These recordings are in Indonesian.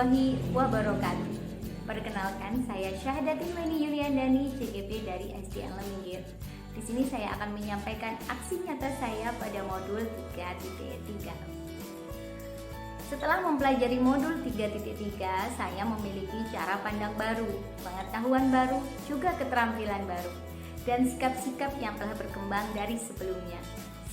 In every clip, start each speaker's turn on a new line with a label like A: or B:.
A: warahmatullahi wabarakatuh. Perkenalkan, saya Syahdatin Weni Yuliandani, CGP dari SDN Leminggir. Di sini saya akan menyampaikan aksi nyata saya pada modul 3.3. Setelah mempelajari modul 3.3, saya memiliki cara pandang baru, pengetahuan baru, juga keterampilan baru, dan sikap-sikap yang telah berkembang dari sebelumnya,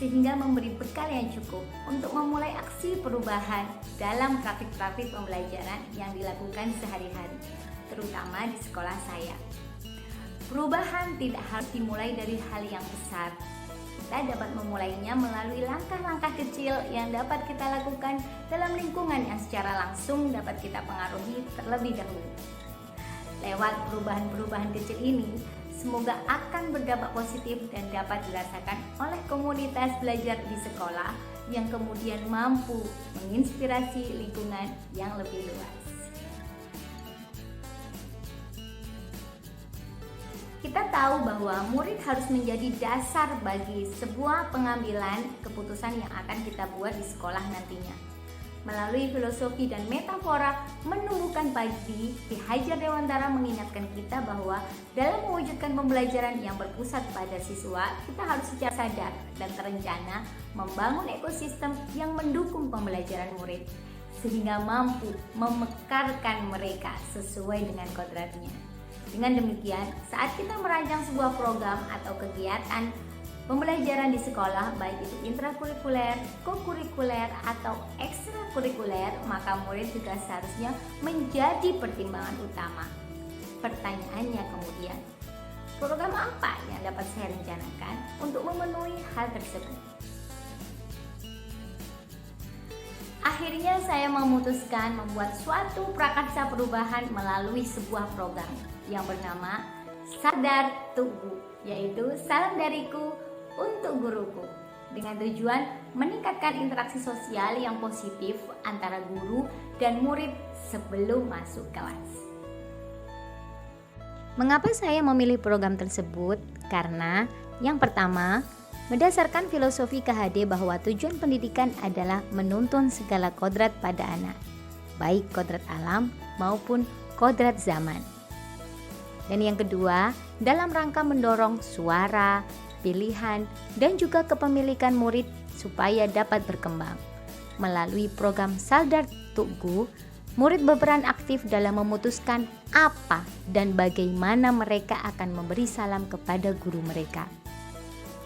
A: sehingga memberi bekal yang cukup untuk memulai aksi perubahan dalam praktik-praktik pembelajaran yang dilakukan sehari-hari, terutama di sekolah saya. Perubahan tidak harus dimulai dari hal yang besar. Kita dapat memulainya melalui langkah-langkah kecil yang dapat kita lakukan dalam lingkungan yang secara langsung dapat kita pengaruhi terlebih dahulu. Lewat perubahan-perubahan kecil ini, semoga akan berdampak positif dan dapat dirasakan oleh komunitas belajar di sekolah yang kemudian mampu menginspirasi lingkungan yang lebih luas. Kita tahu bahwa murid harus menjadi dasar bagi sebuah pengambilan keputusan yang akan kita buat di sekolah nantinya. Melalui filosofi dan metafora menumbuhkan padi, Ki Hajar Dewantara mengingatkan kita bahwa dalam mewujudkan pembelajaran yang berpusat pada siswa, kita harus secara sadar dan terencana membangun ekosistem yang mendukung pembelajaran murid, sehingga mampu memekarkan mereka sesuai dengan kodratnya. Dengan demikian, saat kita merancang sebuah program atau kegiatan pembelajaran di sekolah, baik itu intrakurikuler, kokurikuler, atau ekstrakurikuler, maka murid juga seharusnya menjadi pertimbangan utama. Pertanyaannya kemudian, program apa yang dapat saya rencanakan untuk memenuhi hal tersebut? Akhirnya saya memutuskan membuat suatu prakarsa perubahan melalui sebuah program yang bernama Sadar Tugu, yaitu salam dariku untuk guruku, dengan tujuan meningkatkan interaksi sosial yang positif antara guru dan murid sebelum masuk kelas. Mengapa saya memilih program tersebut? Karena yang pertama, berdasarkan filosofi KHD bahwa tujuan pendidikan adalah menuntun segala kodrat pada anak, baik kodrat alam maupun kodrat zaman. Dan yang kedua, dalam rangka mendorong suara, pilihan, dan juga kepemilikan murid supaya dapat berkembang. Melalui program Sadar Tugu, murid berperan aktif dalam memutuskan apa dan bagaimana mereka akan memberi salam kepada guru mereka.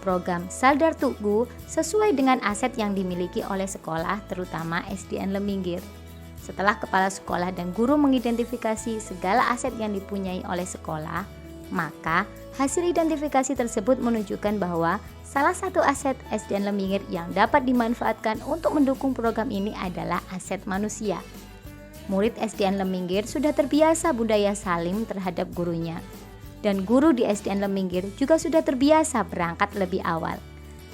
A: Program Sadar Tugu sesuai dengan aset yang dimiliki oleh sekolah, terutama SDN Leminggir. Setelah kepala sekolah dan guru mengidentifikasi segala aset yang dipunyai oleh sekolah, maka hasil identifikasi tersebut menunjukkan bahwa salah satu aset SDN Leminggir yang dapat dimanfaatkan untuk mendukung program ini adalah aset manusia. Murid SDN Leminggir sudah terbiasa budaya salim terhadap gurunya, dan guru di SDN Leminggir juga sudah terbiasa berangkat lebih awal.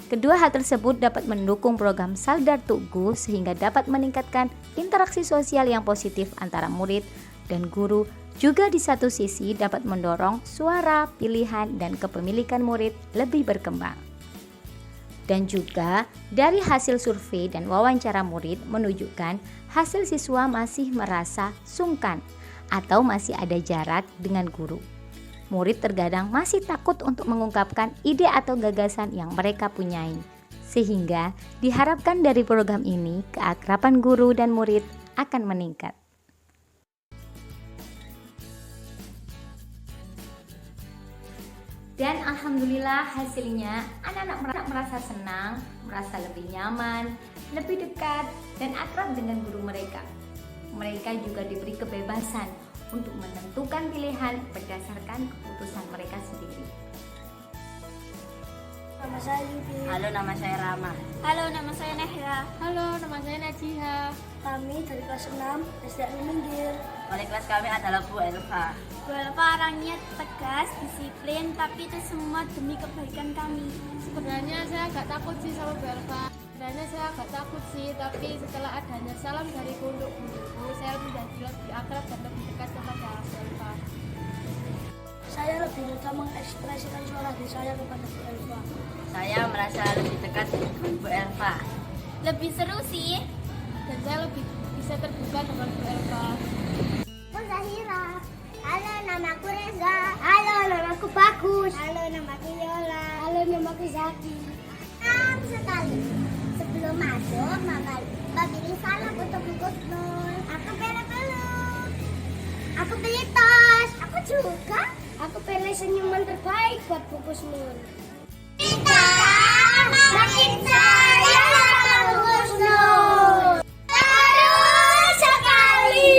A: Kedua hal tersebut dapat mendukung program Sadar Tugu sehingga dapat meningkatkan interaksi sosial yang positif antara murid dan guru, juga di satu sisi dapat mendorong suara, pilihan, dan kepemilikan murid lebih berkembang. Dan juga dari hasil survei dan wawancara murid menunjukkan hasil siswa masih merasa sungkan atau masih ada jarak dengan guru. Murid terkadang masih takut untuk mengungkapkan ide atau gagasan yang mereka punyai. Sehingga diharapkan dari program ini keakraban guru dan murid akan meningkat. Dan alhamdulillah hasilnya anak-anak merasa senang, merasa lebih nyaman, lebih dekat, dan akrab dengan guru mereka. Mereka juga diberi kebebasan untuk menentukan pilihan berdasarkan keputusan mereka sendiri.
B: Nama saya Yudi.
C: Halo, nama saya Rama.
B: Halo, nama saya Nehra.
D: Halo, nama saya Najiha.
B: Kami dari kelas 6 SDN Leminggir.
C: Wali kelas kami adalah Bu Elva.
B: Bu Elva orangnya tegas, disiplin, tapi itu semua demi kebaikan kami.
D: Sebenarnya saya agak takut sih sama Bu Elva. Tapi setelah adanya salam dari guru, saya menjadi lebih akrab dan lebih dekat kepada Bu Elva.
B: Saya lebih mudah mengekspresikan suara hati saya kepada Bu Elva.
C: Saya merasa lebih dekat dengan Bu Elva.
B: Lebih seru sih.
D: Dan saya lebih bisa bisa terbuka dengan Bu Elva.
E: Aku Zahira. Halo, namaku Reza. Halo, namaku Bagus. Halo, namaku Yola. Halo, namaku Zaki. Sekali. Sebelum masuk, Mama pilih salam untuk Gus Nur. Aku pilih peluk. Aku pilih tos. Aku juga. Aku pilih senyuman terbaik buat Bu Gus Nur. Kita makin sayang sama Bu Gus Nur. Terus sekali.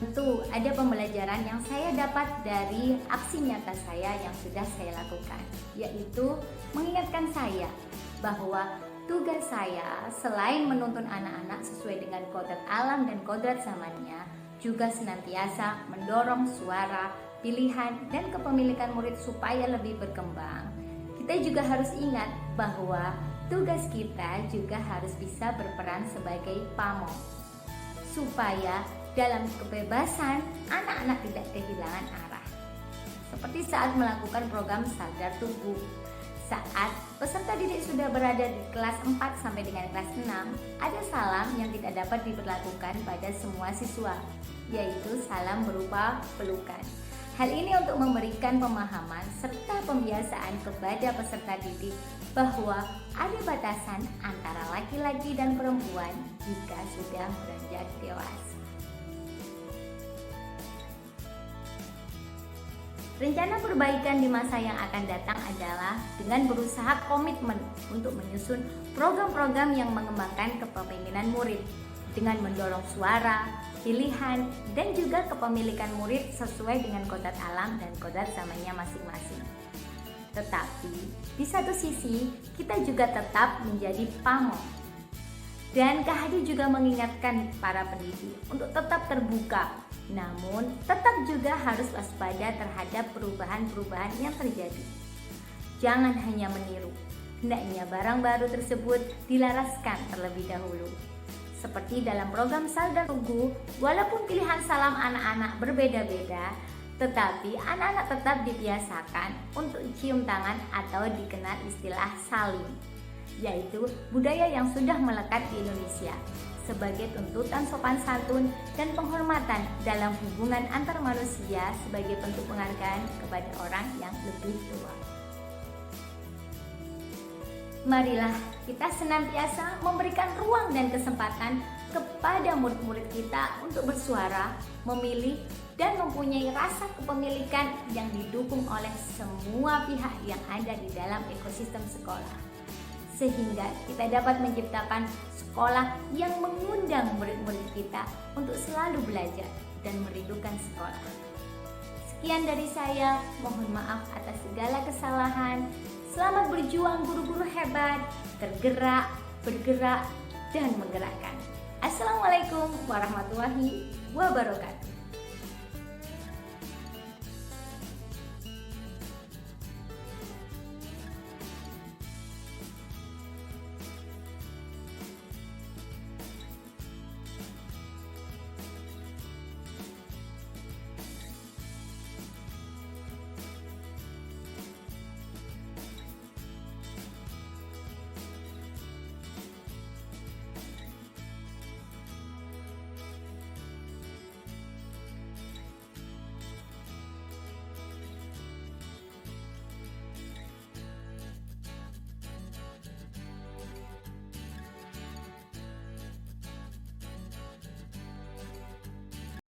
A: Tentu ada pembelajaran yang saya dapat dari aksi nyata saya yang sudah saya lakukan, yaitu mengingatkan saya bahwa tugas saya selain menuntun anak-anak sesuai dengan kodrat alam dan kodrat zamannya, juga senantiasa mendorong suara, pilihan, dan kepemilikan murid supaya lebih berkembang. Kita juga harus ingat bahwa tugas kita juga harus bisa berperan sebagai pamong, supaya dalam kebebasan anak-anak tidak kehilangan arah. Seperti saat melakukan program sadar tubuh. Saat peserta didik sudah berada di kelas 4 sampai dengan kelas 6, ada salam yang tidak dapat diberlakukan pada semua siswa, yaitu salam berupa pelukan. Hal ini untuk memberikan pemahaman serta pembiasaan kepada peserta didik bahwa ada batasan antara laki-laki dan perempuan jika sudah beranjak dewasa. Rencana perbaikan di masa yang akan datang adalah dengan berusaha komitmen untuk menyusun program-program yang mengembangkan kepemimpinan murid dengan mendorong suara, pilihan, dan juga kepemilikan murid sesuai dengan kodrat alam dan kodrat zamannya masing-masing. Tetapi di satu sisi kita juga tetap menjadi pamong. Dan KHD juga mengingatkan para pendidik untuk tetap terbuka, namun tetap juga harus waspada terhadap perubahan-perubahan yang terjadi. Jangan hanya meniru, hendaknya barang baru tersebut dilaraskan terlebih dahulu. Seperti dalam program Sadar Tugu, walaupun pilihan salam anak-anak berbeda-beda, tetapi anak-anak tetap dibiasakan untuk cium tangan atau dikenal istilah salim, yaitu budaya yang sudah melekat di Indonesia sebagai tuntutan sopan santun dan penghormatan dalam hubungan antar manusia sebagai bentuk penghargaan kepada orang yang lebih tua. Marilah kita senantiasa memberikan ruang dan kesempatan kepada murid-murid kita untuk bersuara, memilih, dan mempunyai rasa kepemilikan yang didukung oleh semua pihak yang ada di dalam ekosistem sekolah, sehingga kita dapat menciptakan sekolah yang mengundang murid-murid kita untuk selalu belajar dan merindukan sekolah. Sekian dari saya, mohon maaf atas segala kesalahan. Selamat berjuang guru-guru hebat, tergerak, bergerak, dan menggerakkan. Assalamualaikum warahmatullahi wabarakatuh.